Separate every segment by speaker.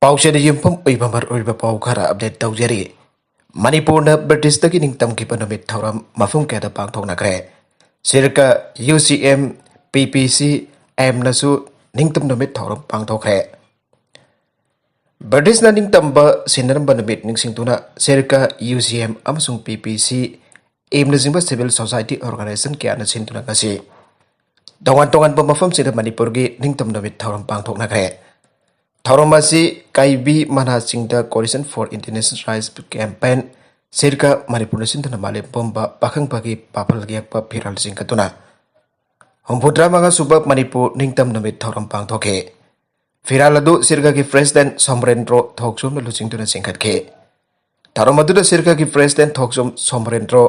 Speaker 1: ꯄꯥꯎꯆꯦꯗ ꯌꯨꯝꯐꯝ ꯑꯣꯏꯕ ꯃꯔꯨꯑꯣꯏꯕ ꯄꯥꯎ ꯈꯔ ꯑꯞꯗꯦꯠ ꯇꯧꯖꯔꯤ꯫ ꯃꯅꯤꯄꯨꯔꯅ ꯕ꯭ꯔꯤꯇꯤꯁꯇꯒꯤ ꯅꯤꯡꯇꯝꯈꯤꯕ ꯅꯨꯃꯤꯠ ꯊꯧꯔꯝ ꯃꯐꯝ ꯀꯌꯥꯗ ꯄꯥꯡꯊꯣꯛꯅꯈ꯭ꯔꯦ꯫ ꯁꯤꯔꯀ UCM PPC ꯑꯦꯝꯅꯁꯨ ꯅꯤꯡꯇꯝ ꯅꯨꯃꯤꯠ ꯊꯧꯔꯝ ꯄꯥꯡꯊꯣꯛꯈ꯭ꯔꯦ꯫ ꯕ꯭ꯔꯤꯇꯤꯁꯅ ꯅꯤꯡꯇꯝꯕ ꯁꯤꯟꯅꯔꯝꯕ ꯅꯨꯃꯤꯠ ꯅꯤꯡꯁꯤꯡꯗꯨꯅ ꯁꯤꯔꯀ UCM ꯑꯃꯁꯨꯡ PPC ꯑꯦꯝꯅꯆꯤꯡꯕ ꯁꯤꯚꯤꯜ ꯁꯣꯁꯥꯏꯇꯤ ꯑꯣꯔꯒꯅꯥꯏꯖꯦꯁꯟ ꯀꯌꯥꯅ ꯁꯤꯟꯗꯨꯅ ꯉꯁꯤ ꯇꯣꯉꯥꯟ ꯇꯣꯉꯥꯟꯕ ꯃꯐꯝꯁꯤꯡꯗ ꯃꯅꯤꯄꯨꯔꯒꯤ ꯅꯤꯡꯇꯝ ꯅꯨꯃꯤꯠ ꯊꯧꯔꯝ ꯄꯥꯡꯊꯣꯛꯅꯈ꯭ꯔꯦ꯫ ꯊꯧꯔꯝ ꯑꯁꯤ ꯀꯥꯏꯕꯤ ꯃꯅꯥꯆꯤꯡꯗ ꯀꯣalition for International Rights ꯀꯦꯝꯄꯦꯟ ꯁꯤꯔꯀ ꯃꯅꯤꯄꯨꯔꯅ ꯁꯤꯟꯗꯨꯅ ꯃꯥꯂꯦꯝ ꯄꯨꯝꯕ ꯄꯥꯈꯪꯕꯒꯤ ꯄꯥꯐꯜ ꯌꯦꯛꯄ ꯐꯤꯔꯥꯜ ꯆꯤꯡꯈꯠꯇꯨꯅ 64 ꯁꯨꯕ ꯃꯅꯤꯄꯨꯔ ꯅꯤꯡꯇꯝ ꯅꯨꯃꯤꯠ ꯊꯧꯔꯝ ꯄꯥꯡꯊꯣꯛꯈꯤ꯫ ꯐꯤꯔꯥꯜ ꯑꯗꯨ ꯁꯤꯔꯀꯒꯤ ꯄ꯭ꯔꯦꯁꯤꯗꯦꯟꯠ ꯁꯣꯃꯔꯦꯟꯗ꯭ꯔꯣ ꯊꯣꯛꯆꯣꯝꯅ ꯂꯨꯆꯤꯡꯗꯨꯅ ꯆꯤꯡꯈꯠꯈꯤ꯫ ꯊꯧꯔꯝ ꯑꯗꯨꯗ ꯁꯤꯔꯀꯒꯤ president Thokchom Somarendro,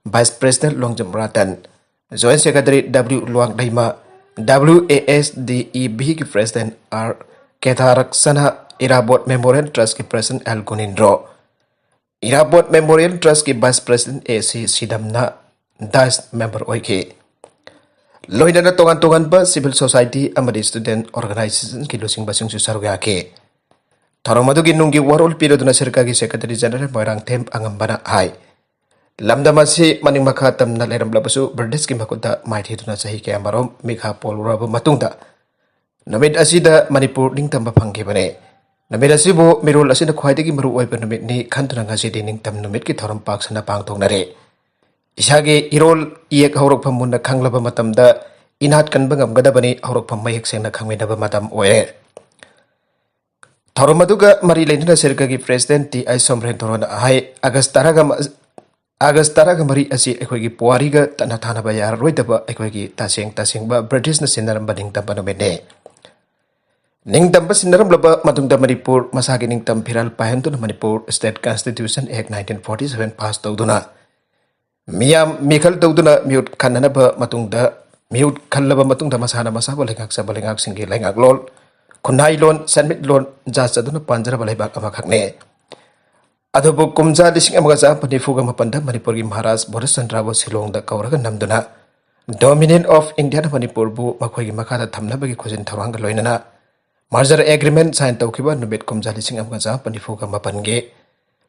Speaker 1: vice president Longjam Ratan, joint secretary W Luwangleima, WASDEBꯒꯤ ꯄ꯭ꯔꯦꯁꯤꯗꯦꯟꯠ R ꯀꯦꯊꯥꯔꯛꯁꯅ, इराबोट मेमोरियल ट्रस्ट की president L Gunindro, Irabot memorial trust की वाइस प्रेसिडेंट AC सिदमना दाइस मेंबर ओइखे। लोइनना तोगान तोगानबा सिविल सोसाइटी अमदी स्टूडेंट ऑर्गेनाइजेशन की लुसिंगबसिंगसु सरुक याखे। थौरम अदुगी नुंगी वरोल पिरदुना सरकारगी सेक्रेटरी जनरल मोइरांगथेम अंगम्बना हाई लमदमसी मनिंग मखा तमना लेरमलबसु ब्रिटिश की मकुदा माइथेदुना सही के अमरोम मिखा पोलुरब मतुंगदा नमित असिदा मणिपुर निंगतंबा फंगिबने। नमित असिबु मिरोल असिना ख्वाइदगी मरु ओइबा नुमितनि खंतुना ngasi निंगतम नुमित की थौरम पाक्सना पांगथोंगनरे। इसागे इरोल इयक हौरकफम मुन्ना खंगलबा मतमदा इनात कनबा ngamgadabani हौरकफम मयेक सेंगना खंगमिनबा मतम ओये। थौरम अदुगा मरी लेनना सिरकागी प्रेसिडेंट TI सोमरेंद्रोना हाई अगस्त 13 मरी असि अखोइगी पुवारीगा तना थानबा याररोइदबा अखोइगी तासेंगबा ब्रिटिशना सिनरंबा निंगतंबा नुमितने। निंगतंबा सिनरंबा मतुंगदा मणिपुर मसागी निंगतम फिराल पाहनतुना Manipur state constitution act 1947 pass तौदुना मियाम मिखल तौदुना म्यूट खन्ननबा मतुंगदा म्यूट खल्लबा मतुंगदा मसाना मसाबा लेंगाकसबा लेंगाकसिंगी लेंगाकलोल खुनाई लोन सनमित लोन जाचदुना पांजरबा लेबाक अमाखकने। अदुबु कुमजा लिसिंग अमगाजा पनिफुगा मपंदा मणिपुरगी महाराज बोरिस चंद्राबु सिलोंगदा कौरगा नमदुना डोमिनियन ऑफ इंडिया मणिपुरबु मखोइगी मखादा थमनबगी खुजिन थौरांगा लोइनना मर्जर एग्रीमेंट साइन तौखिबा नुमित कुमजा लिसिंग अमगाजा पनिफुगा मपनगे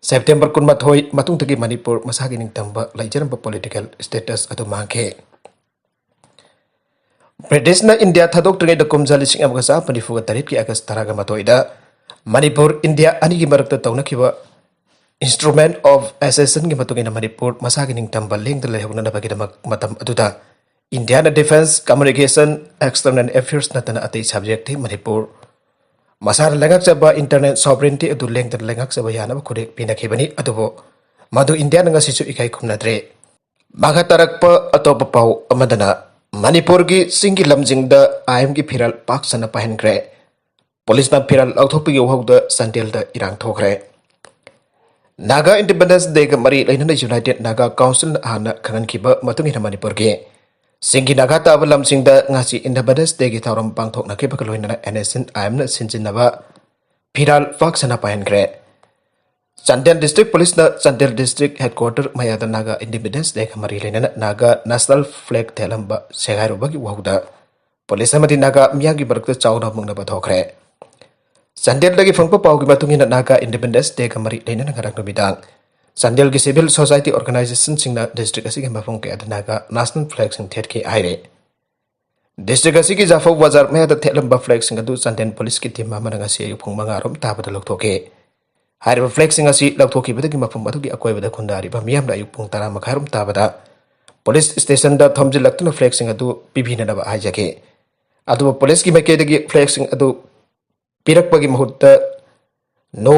Speaker 1: सेप्टेम्बर 12 मतुंगदगी मणिपुर मसागी निंगतंबा लाइजरंबा पॉलिटिकल स्टेटस अदु मांखे। ब्रिटिशना इंडिया थादोक्ट्रिङैदा कुमजा लिसिंग अमगाजा पनिफुगा तारीख की अगस्त 13 मणिपुर इंडिया अनिगी मरक्ता तौनखिबा इंस्ट्रूमेंट ऑफ एसेसन की मतुंगिना मणिपुर मसागी निंगतंबा लेंगदा लेहौननबगीदमक मतम अदुदा India defence communication external affairs नतना अतई सब्जेक्ट थी मणिपुर मसार लेंगाकचबा इंटरनेट सॉवरेनिटी अदु लेंगदा लेंगाकचबा यानबा खुदेक पिनखिबनी अदुबो मधु इंडिया ngasisu इकाई खुमनद्रे। माखा तरकपा अतोप पाउ अमदना मणिपुर की सिंगी लमजिंगदा आयम की फिराल पाक्सना पाहनग्रे। पुलिस ना फिराल लौथोकपगी वहौदा संदेलदा इरांग थोखरे। नागा इंडिपेंडेंस डे का मरी लेनना यूनाइटेड नागा काउंसिल हाना खंगनखिबा मतुंगिना मणिपुर के सिंगी नागा ताब लमसिंगदा ngasi इंडिपेंडेंस डे की थौरम पांगथोकनखिबा लोइनना NSN आयमना सिनजिनबा फिराल पाक्सना पाहनग्रे। चंदेल डिस्ट्रिक्ट पुलिस ना चंदेल डिस्ट्रिक्ट हेडक्वार्टर मयादा नागा इंडिपेंडेंस डे का मरी लेनना नागा नेशनल फ्लैग थेलंबा सेगाइरुबगी वहुदा पुलिस अमदी नागा मियागी बरकता चाउना मुंगनबा थोखरे। चंदेल लगी फंगपा पाउगी मतुंगिना नागा इंडिपेंडेंस डे का मरी लेनना ngaraक नुमिदांग चंदेल की सिविल सोसाइटी ऑर्गेनाइजेशन सिंगना डिस्ट्रिक्ट असिगी मफम के नागा नेशनल फ्लैग सिंग थेटके आइरे। डिस्ट्रिक्ट असिगी जाफौ बाजार मयादा थेलंबा फ्लैग सिंग अदु चंदेल पुलिस की टीम अमना ngasi युफुंग मंगारोम ताबदा लौथोके। हाइरबा फ्लैग सिंग असि लौथोखिबदगी मफम अदुगी अकोइबदा खुंदारिबा मियामना युपुंग 10 मखारोम ताबदा पुलिस स्टेशन दा थमजिलक्तुना फ्लैग सिंग अदु पिबिननबा हाइजके। अदु पुलिस की मैकेदगी फ्लैग सिंग अदु पिरकपगी महुत्ता नो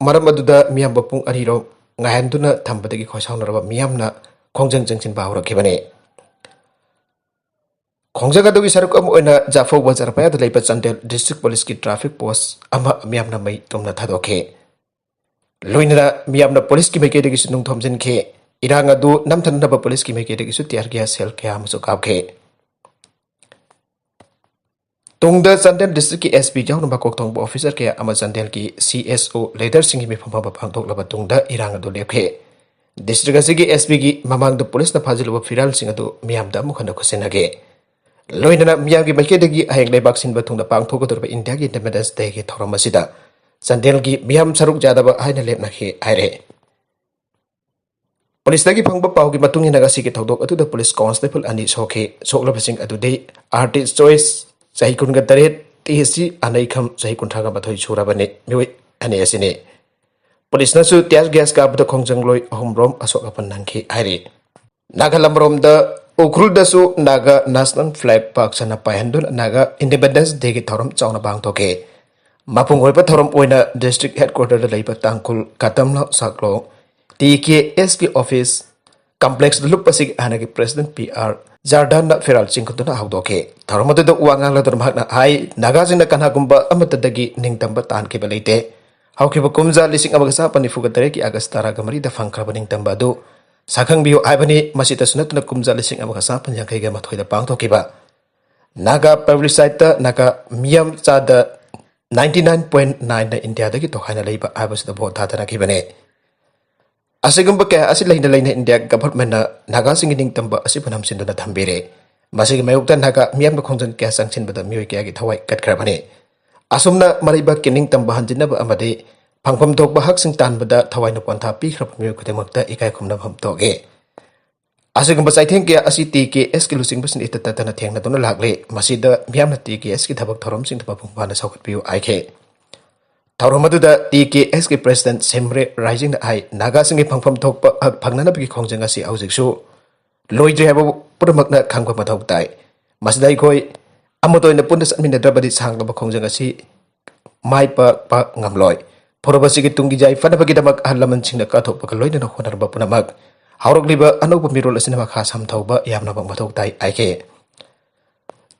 Speaker 1: मरम अदुदा मियाम पुंग अनिरो ngahenduna thambadagi khosaunaraba miyamna khongjang jangsin bahurakibane। खोंजग अदुगी सरक अम ओइना जाफौ बाजार पाया दलैबा चंदेल डिस्ट्रिक्ट पुलिस की ट्रैफिक पोस्ट अमा मियामना मै तुमना थादोखे। लोइनरा मियामना पुलिस की मैकेदगी सुनुंग थमजिनखे इरांग अदु नमथननबा पुलिस की मैकेदगी सु तियार गया सेल के आमसु काबखे। तुंगदा चंदेल डिस्ट्रिक्ट की SP जाउनबा कोकथोंबा ऑफिसर के अमा चंदेल की CSO लेडर सिंगी मिफमबा पांगथोकलबा तुंगदा इरांग अदु लेखे। डिस्ट्रिक्ट असिगी SP की ममांगदा पुलिस ना फाजिलबा फिराल सिंग अदु मियामदा मुखना खुसिनगे। लोइनना मियागी मैकेदगी अहेंग लेबाक सिनबा तुंगदा पांगथोकदरबा इंडिया की इंडिपेंडेंस डे की थौरम असिदा ꯆꯥꯟꯗꯦꯜꯒꯤ ꯃꯤꯌꯥꯝ ꯁꯔꯨꯛ ꯌꯥꯗꯕ ꯍꯥꯏꯅ ꯂꯦꯞꯅꯈꯤ ꯍꯥꯏꯔꯦ꯫ ꯄꯨꯂꯤꯁꯇꯒꯤ ꯐꯪꯕ ꯄꯥꯎꯒꯤ ꯃꯇꯨꯡ ꯏꯟꯅ ꯉꯁꯤꯒꯤ ꯊꯧꯗꯣꯛ ꯑꯗꯨꯗ ꯄꯨꯂꯤꯁ ꯀꯣꯟꯁꯇꯦꯕꯜ 2 ꯁꯣꯛꯈꯤ꯫ ꯁꯣꯛꯂꯕꯁꯤꯡ ꯑꯗꯨꯗꯤ ꯑꯥꯔꯇꯤꯁ ꯆꯣꯏꯁ ꯆꯍꯤ 18, ꯇꯤएससी ꯑꯅꯩꯈꯝ ꯆꯍꯤ 32 ꯁꯨꯔꯕꯅꯤ ꯃꯤꯑꯣꯏ ꯑꯅꯤ ꯑꯁꯤꯅꯤ꯫ ꯄꯨꯂꯤꯁꯅꯁꯨ ꯇꯤꯌꯥꯔ ꯒ꯭ꯌꯥꯁ ꯀꯥꯞꯄꯗ ꯈꯣꯡꯖꯪꯂꯣꯏ 3 ꯔꯣꯝ ꯑꯁꯣꯛ ꯑꯄꯟ ꯅꯪꯈꯤ ꯍꯥꯏꯔꯤ꯫ ꯅꯥꯒꯥꯂꯝꯔꯣꯝꯗ ꯎꯈ꯭ꯔꯨꯜꯗꯁꯨ ꯅꯥꯒꯥ ꯅꯦꯁꯅꯦꯜ ꯐ꯭ꯂꯦग ꯄꯥꯛ ꯁꯟꯅ ꯄꯥꯏꯍꯟꯗꯨꯅ ꯅꯥꯒꯥ ꯏꯟꯗꯤꯄꯦꯟꯗꯦꯟꯁ ꯗꯦꯒꯤ ꯊꯧꯔꯝ ꯆꯥꯎꯅ ꯄꯥꯡꯊꯣꯛꯈꯤ꯫ ꯃꯄꯨꯡ ꯑꯣꯏꯕ ꯊꯧꯔꯝ ꯑꯣꯏꯅ ꯗꯤꯁꯇ꯭ꯔꯤꯛ ꯍꯦꯗꯀ꯭ꯋꯥꯔꯇꯔꯗ ꯂꯩꯕ ꯇꯥꯡꯈꯨꯜ ꯀꯥꯇꯝꯂꯥ ꯁꯥꯛꯂꯣ TKS की ऑफिस कॉम्प्लेक्स लुप असिग हानगी प्रेसिडेंट PR जार्डान फेराल चिंखुदुना हौदोके थरमदुदा वांगांगलदुन भागना हाई नागाजिंग कनागुंबा अमतदगी निंगतंबा तानकेबा लेते हौखिबा कुमजा लिसिंग अमगा सापनि फुगतरे की अगस्त 13 दा फंखरबा निंगतंबा दु साखंबियो आइबनि मसितसुनतुना कुमजा लिसिंग अमगा सापन यांखैगा मथोइदा पांगथोकिबा नागा पब्लिसाइट नागा मियम चादा 99.9 इंडिया दगी तोखाना लेबा आबसदा भोट थादनखिबने असिगुंबा क्या असि लैना लैना इंडिया गवर्नमेंट नागा सिंग निंगतंबा असि बनम सिंदुना थंबिरे मसिग मयुक्ता नागा मियम खोंजन क्या संगसिनबदा मियोय क्या गी थवाई कटखरबने असुमना मरिबा किनिंग तंबा हंजिनबा अमदे फंगफम थोकबा हकसिंग तानबदा थवाइना पन्था पिखरब मियोय खुदेमक्ता इकाय खुमनम तोगे असिगुंबा साइथेंग क्या असि TKS की लुसिंग बसिन इततना थेंगना दोना लागले मसिदा मियम TKS की थबक थरम सिंग थबा पुंगबाना सौखटपियो आइखे थौरमदुदा TKS की प्रेसिडेंट सेमरे राइजिंग हाई नागा सिंग फंगफम थोकपा फंगननबगी खोंजंग असि हौजिकसु लोइद्रे हाबो पुरमकना खांगबा मथौ ताई मसदाई खोय अमतोइना पुन्ना समिनद्रबदि सांगलबा खोंजंग असि माइ पा ngamloi फोरबसिगी तुंगी जाई फनबगिदमक अहलमन सिंगना काथोपका लोइना होनरबा पुनमक हाउरगलिबा अनौब मिरोल असिना मखा समथौबा यामनबा मथौ ताई आइके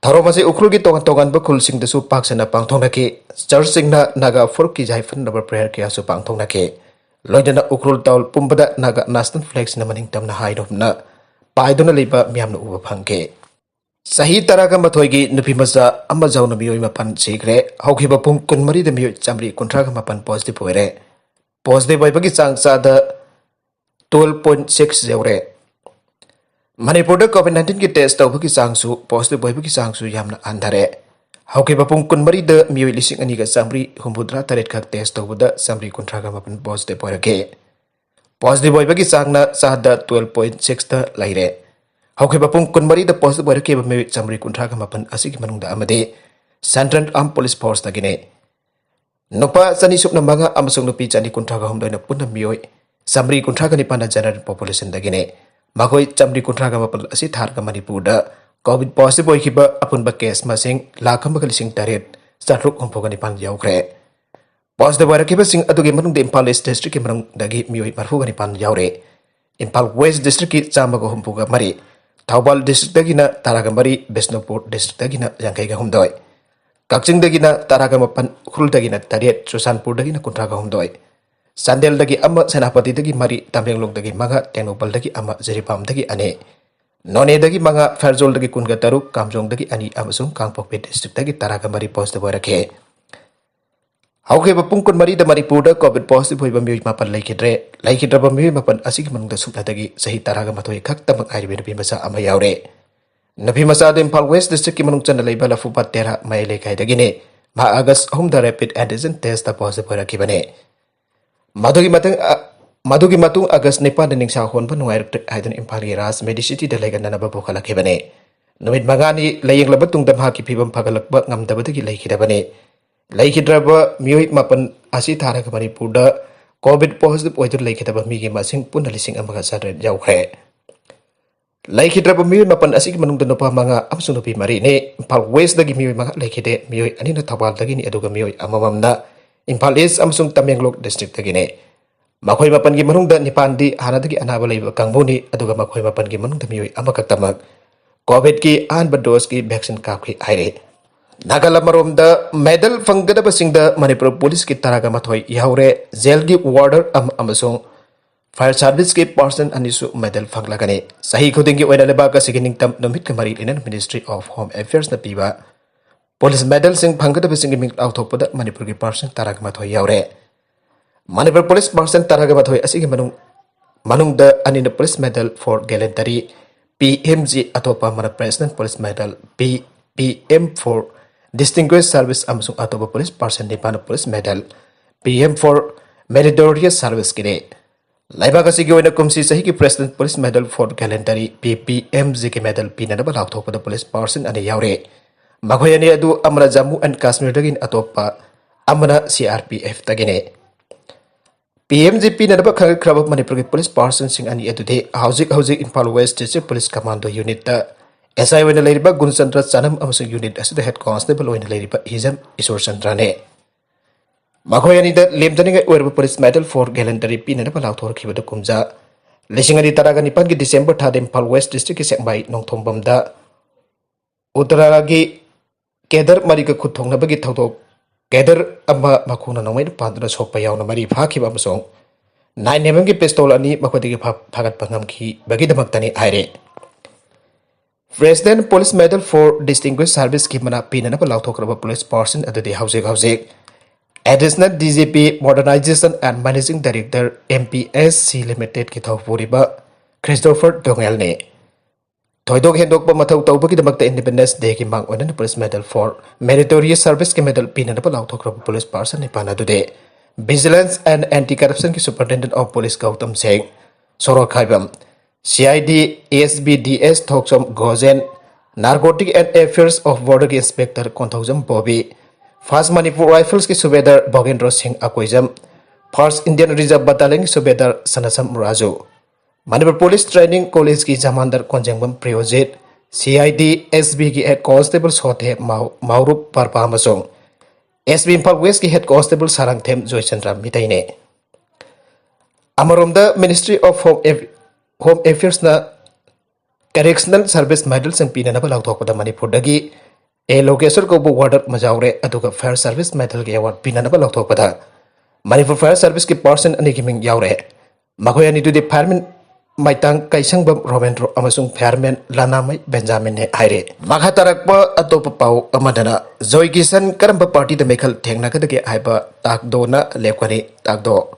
Speaker 1: थौरमसे उखरुल की तोगन तोगन बखुल सिंह दसु पाक्सना पांगथोंगनके चर्च सिंगना नागा फोर्क की जाई फनबा प्रेयर के आसु पांगथोंगनके लोइदना उखरुल ताउल पुंबदा नागा नेशनल फ्लैग सिना मनिंग तमना हाइरोमना पाइदुना लेबा मियामना उबा फंगे सही तरह मथोइगी नुपी मचा अमा जौना मियोय मपन सिग्रे हौखिबा पुंग 23 दा मियोय चामरी 19 पॉजिटिव होइरे पॉजिटिव होइबगी चांग चादा 12.6 जौरे मणिपुर कोविड-19 की टेस्ट तौबगी चांगसु पॉजिटिव होइबगी चांगसु यामना अंधरे हौखिबा पुंग 23 दा मियोय लिसिंग अनिगा चामरी 83 खक टेस्ट तौबदा चामरी 19 पॉजिटिव होइरगे पॉजिटिव होइबगी चांगना चादा 12.6 दा लैरे हौखिबा पुंग 23 दा पॉजिटिव होइरकेबा मियोय चामरी 19 असिगी मनुंगदा अमदे सेंट्रल आर्म पुलिस फोर्स दगिने नुपा चनी सुपना मंगा अमसुंग नुपी चनी 19 दोइना पुन्ना मियोय चामरी 19 जनरल पॉपुलेशन दगिने मखोय चामरी 19 असि थारगा मणिपुरदा कोविड पॉजिटिव होइखिबा अपुनबा केस मसिंग 1,800,769 याउखरे पॉजिटिव होइरकेबा सिंग अदुगे मनुंगदे इम्फाल ईस्ट डिस्ट्रिक्ट के मनुंगदगी मियोय 45 याउरे इम्फाल वेस्ट डिस्ट्रिक्ट की चामगा हुंपुगा मरी थौबाल डिस्ट्रिक्ट तारागा मरी बिष्णुपुर डिस्ट्रिक्ट यांखैगा हुंदोय कक्चिंग तारागा मपन उखरुल तरेट चुरचानपुर 19 चांदेल सेनापति मरी तमेंगलोंग मंगा तेंगनोपल जिरीबाम अने नोने मंगा फेरजोल 13 कामजोंग अनी कांगपोकपी डिस्ट्रिक्ट तारागा मरी पॉजिटिव होइरखे हौखिबा पुंग 23 मणिपुर कोविड पॉजिटिव होइबा मियोय मापन लैखिद्रबा मियोय मापन असिगी मनुंगदा सुखनादगी सही तारागा मथोय खक्तमक आइरिबे नुपी मचा अमा याउरे नुपी मचादो इम्फाल वेस्ट डिस्ट्रिक्ट की मनुंग चना लैबा लफुपा तेरा माय लेखाइदगिने मा अगस्त 3 दा रैपिड एंटीजन टेस्ट दा पॉजिटिव होइरखिबने मधुगी मतुंग अगस्त 9 दा निंगसा होनबा नुंगाइरक्टे हाइदन इम्फाल गी राज मेडिसिटी दा लैगननबा बोखलखिबने नुमित मंगानी लैयंगलबा तुंगदा माकी फिबम फगलकबा ngamdabadagi लैखिदबने लैखिद्रबा मियोय मापन असि थारगा मणिपुरदा कोविड पॉजिटिव ओइदुर लैखिदबा मिगी मसिंग पुन्ना लिसिंग अमगा सारे याउखरे लैखिद्रबा मियोय मापन असिगी मनुंगदा नुपा मंगा अमसु नुपी मरी ने इम्फाल वेस्ट दगी मियोय मंगा लैखिदे मियोय अनिना थौबाल दगिनी अदुगा मियोय अमममना इम्फाल ईस्ट अमसुंग तमेंगलोंग डिस्ट्रिक्ट दगिने मखोय मापन की मनुंगदा निपानदी हानादगी अनाबा लैबा कांगबुनी अदुगा मखोय मापन की मनुंगदा मियोय अमकतमक कोविड की अहनबा डोज की वैक्सीन कापखि हाइरे नागालमरोमदा मेडल फंगदबसिंगदा मणिपुर पुलिस की तारागा मथोय याउरे जेल की वार्डर अमसुंग फायर सर्विस के पर्सन अनिसु मेडल फंगलागने सही खुदिंगी ओइना लेबाक असिगी निंगतम नुमित का मरी लिनन मिनिस्ट्री ऑफ होम अफेयर्स न पीबा पुलिस मेडल सिंग फंगदबसिंगी मिंग आउथोपदा मणिपुर की पर्सन तारागा मथोय याउरे मणिपुर पुलिस पर्सन तारागा मथोय असिगी मनुंगदा अनिन police medal for gallantry PMG अतोपा मन president police medal PM for distinguish service अमसुंग अतोपा पुलिस पर्सन निपान police medal PM for Meritorious Service kini. Laiba kasi gawin na kumsi sa hiki President Police Medal for Gallantry PPMG ki medal pinana ba lakto pada police person ani yaure. Magoya ni adu amra Jammu and Kashmir dagin atopa amra CRPF tagine. PMG pinana ba khal krab Manipur ki police person sing ani adu de housing Impal West District Police Commando Unit ta SI wena leiriba Gunsandra Chanam amasung unit asida head constable wena leiriba Hizam Isor Chandra ne. Magoyani da lemjani oirba police medal for gallantry pinana ba lakthor khibada kumja lisingari taraga nipan ki December thad Impal West District ki sekbai nongthombam da utaragi kedar mari ka khuthong na bagi thodok kedar amma makhuna nongmai pandra sokpa yauna mari phakhiba amsong 9mm ki pistol ani makhodi ki phagat pangam khi bagi damak tani aire President Police Medal for Distinguished Service ki mana pinana ba lakthokraba police person adadi house Additional DGP Modernization and Managing Director MPSC Limited ki thawpuriba Christopher Dongel ne thoidok hendok ba mathau tawba ki damakta Independence Day ki mang onan Police Medal for Meritorious Service ki medal pinana ba lakthokra police person ni pana dude Vigilance and Anti-Corruption ki Superintendent of Police Gautam Singh Sorok Khaibam CID ASBDS Thoksom Gozen Narcotic and Affairs of Border Inspector Konthaujam Bobby First Manipur Rifles ki Subedar Bhogendra Singh Akoijam First Indian Reserve Battalion ki Subedar Sanasam Raju Manipur Police Training College ki Jamandar Konjangbam Priyojit CID SB ki Head Constable Sothe Maurup Parpa Amasong SB Impal West ki Head Constable Sarangthem Joychandra Mitaine Amaromda Ministry of Home Affairs na Correctional Service Medals and Pinana Balakthokpada Manipur dagi A location ko bu water majaure aduga fire service medal ki award pinana ba lakthokpada Manipur Fire Service ki person ani ki ming yaure magoya ni du de fireman maitang kaisang bam Robendro amasung fireman Lanamai Benjamin ne aire magatarakpa atopa pau amadana Joy Kisan karamba party da mekhal thengna ka dage aiba takdo na lekwani takdo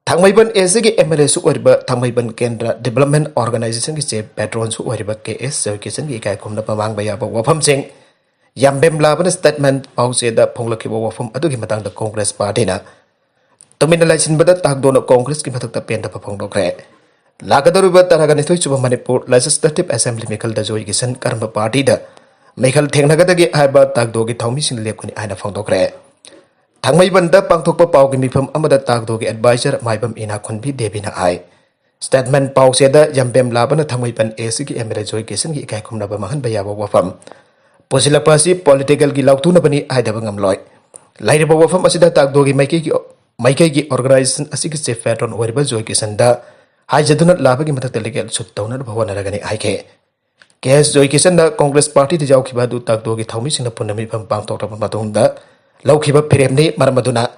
Speaker 1: Thangmaiban SC ki MLA su oriba Thangmaiban Kendra Development Organization ki chief patron su oriba KS Joy Kisan ki kai khumna pamang baya ba wafam sing yambem laban statement pause da phonglaki ba wafam adu ki matang da Congress party na tomina laisin bada takdo na Congress ki mathak ta pen da phongdokre lagadaru ba taraga ni thoi chuba Manipur Legislative Assembly mekhal da Joy Kisan karamba party da mekhal thengna ga da gi aiba takdo ki thawmi sin lepkuni aina phongdokre Thangmaibanda pangthokpa pau ki mifam amada takdo ki advisor maibam ina khunbi debina ai statement pau seda yambem labana Thangmaiban AC ki emre Joy Kisan ki ikai khumna ba mahan baya ba wafam posila pasi political ki lautu na bani ai da bangam loi laire ba wafam asida takdo ki maike ki organization asiki chief patron wariba Joy Kisan da hai jaduna laba ki matak legal sut tawna bhawana ragani ai ke KS Joy Kisan na Congress party de jaw khiba du takdo ki thawmi singna punami pham pangtok ta matung da Laukiba Piremni Maramaduna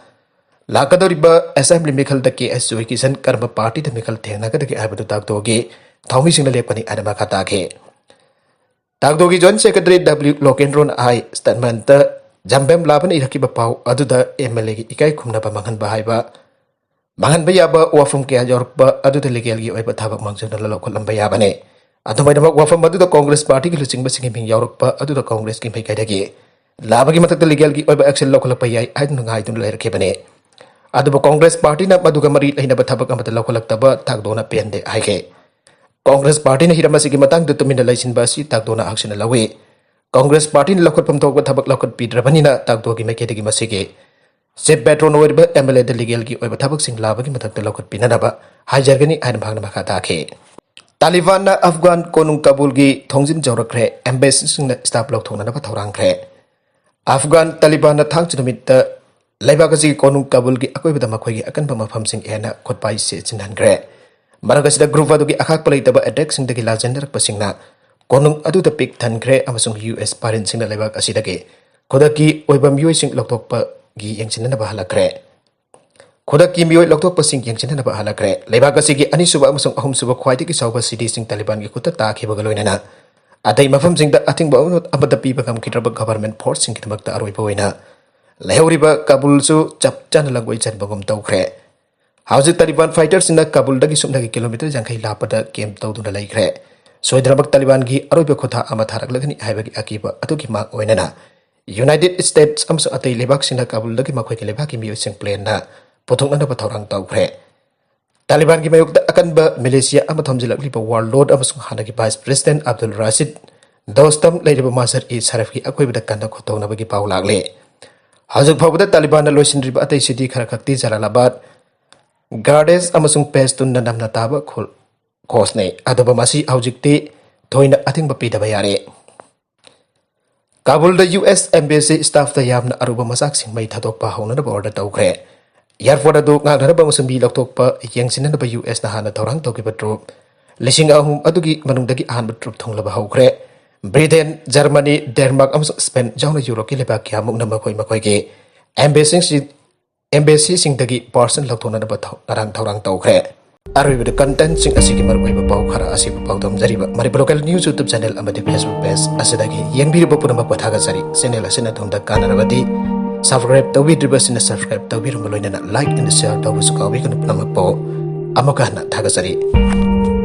Speaker 1: Lakadoriba Assembly Mikhal the KS Joy Kisan Karma Party the Mikhal Thena the Abadu Tagdogi, Tommy Sing the Lepani Adamakatake. Tagdogi Joint Secretary W. Lokendron I statement the Jambem Laban Irakiba Pau Aduda MLA Ikai Kumna Mangan Bahaiba Mangan Bayaba Wafum Kia Yorba Adu the Legal Tabak Mangan local Lambayabane. Atomadama Wafam Adu the Congress Party Lusing Basing Europe Adu the Congress Kim Pekadagi. Labagi matak legal ki oiba action local payay ay nungay dun lair kebane. Ado ba Congress Party na maduga mari ay nabatabag ang matalaw taba tagdo na pende ay ke. Congress Party na hirama sige matang dutumin na laysin basi tagdo na action na lawi. Congress Party na lakot pamtog tabak lakot pidrabani na tagdo ki may kitigi masige. Sip Petron oiba MLA de legal ki oiba tabag sing labagi matak lakot pinanaba ay jargani ay nabang na makatake. Taliban na Afghan konung Kabul gi thongjin jawrakre embassy sing na staff lok thongna na pathaurang kre. Afghan Taliban na thang chunamita laibagasi konung Kabul gi akoy bada makhoi gi akan ba mafam sing ena khotpai se chinhan gre maragasi da group adu gi akhak palai taba attack sing dagi lajender pasing na konung adu da pik than gre amasung US parent sing na laibag asi dagi khodaki oibam yoi sing loktok pa gi yangchin na ba halakre khodaki miyoi loktok pa sing yangchin na ba halakre laibagasi gi ani suba amasung ahum suba khwaiti gi sauba city sing Taliban gi kuta ta khiba galoina na Adai mafam sing da ating ba unot abada pi ba kam kitraba government force sing kitmak ta aroi boina lehuriba Kabul su chap chan lagoi chan bagom tawkre hauji Taliban fighters in Kabul dagi sumna ki kilometer jangkai lapada kem tawdu na laikre soidrabak Taliban gi aroi ba khotha ama tharak lagani haiba gi akiba atu ki mak oinana United States amso atay lebak sina Kabul dagi makoy ki lebak ki miyosing plan na pothok na pathorang tawkre. Taliban ki mayok da akan ba Malaysia ama thomjilak lipa warlord amasung hana ki Vice President Abdul Rashid dostam leiriba Masar e Saraf ki akoy bida kanda khotong na bagi paw lagle. Hazuk phawda Taliban na loisin riba atay city khara khakti Jalalabad Gardens amasung Pestun na namna taba khol kosne adoba masi haujikti thoina ating bapi da bayare. Kabul da US Embassy staff da yamna aruba masak sing mai thadok pa hona da order tawkre. Airport adu ngal ba musumbi loktok pa yengsin na ba US na hana thorang toki patro. Lising ahum adugi manungdagi ahan batrup thonglaba haukre. Britain, Germany, Denmark amsung Spain jawna Europe ki leba kyamuk na makoy ki embassy sing dagi person lokthona na ba narang thorang tawkre. Arui with the content sing asigi marway ba paw khara asigi paw dom jariba mari local news YouTube channel amadi Facebook page asidagi yengbiri ba puna magpathaga sari channel asina thongda kanarabadi subscribe tawbidriba sina subscribe tawbirum loina na like and share tawbu sukawi kan puna magpo amaka na thaga sari